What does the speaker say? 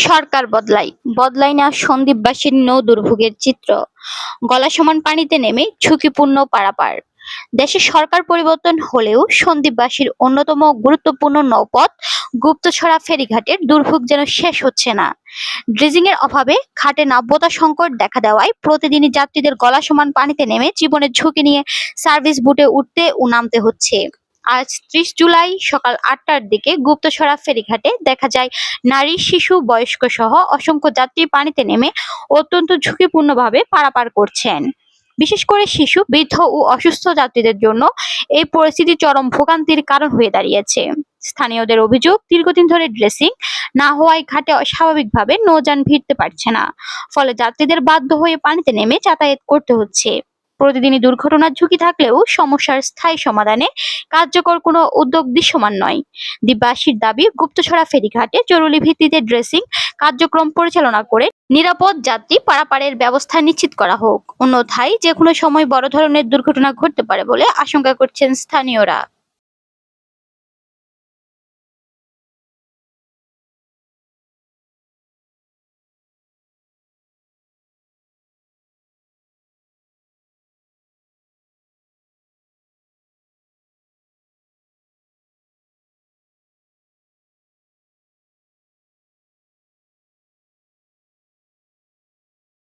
সরকার বদলাই না সন্দ্বীপবাসীর নৌ দুর্ভোগের চিত্র। গলা সমান পানিতে নেমে ঝুঁকিপূর্ণ পারাপার। দেশে সরকার পরিবর্তন হলেও সন্দ্বীপবাসীর অন্যতম গুরুত্বপূর্ণ নৌপথ গুপ্তছড়া ফেরিঘাটের দুর্ভোগ যেন শেষ হচ্ছে না। ড্রেজিং এর অভাবে ঘাটে নাব্যতা সংকট দেখা দেওয়ায় প্রতিদিনই যাত্রীদের গলা সমান পানিতে নেমে জীবনের ঝুঁকি নিয়ে সার্ভিস বুটে উঠতে ও নামতে হচ্ছে। আজ ৩০ জুলাই সকাল ৮টার দিকে গুপ্তছড়া ফেরিঘাটে দেখা যায় নারী, শিশু, বয়স্ক সহ অসংখ্য যাত্রী পানিতে নেমে অত্যন্ত ঝুঁকিপূর্ণভাবে পারাপার করছেন। বিশেষ করে শিশু, বৃদ্ধ ও অসুস্থ যাত্রীদের জন্য এই পরিস্থিতি চরম ভোগান্তির কারণ হয়ে দাঁড়িয়েছে। স্থানীয়দের অভিযোগ, দীর্ঘদিন ধরে ড্রেসিং না হওয়ায় ঘাটে স্বাভাবিকভাবে নৌযান ভিড়তে পারছে না। ফলে যাত্রীদের বাধ্য হয়ে পানিতে নেমে যাতায়াত করতে হচ্ছে। প্রতিদিনই দুর্ঘটনার ঝুঁকি থাকলেও সমস্যার স্থায়ী সমাধানে কার্যকর কোনো উদ্যোগ দৃশ্যমান নয়। দ্বীপবাসীর দাবি, গুপ্তছড়া ফেরিঘাটে জরুরি ভিত্তিতে ড্রেসিং কার্যক্রম পরিচালনা করে নিরাপদ যাত্রী পারাপারের ব্যবস্থা নিশ্চিত করা হোক। অন্যথায় যেকোনো সময় বড় ধরনের দুর্ঘটনা ঘটতে পারে বলে আশঙ্কা করছেন স্থানীয়রা।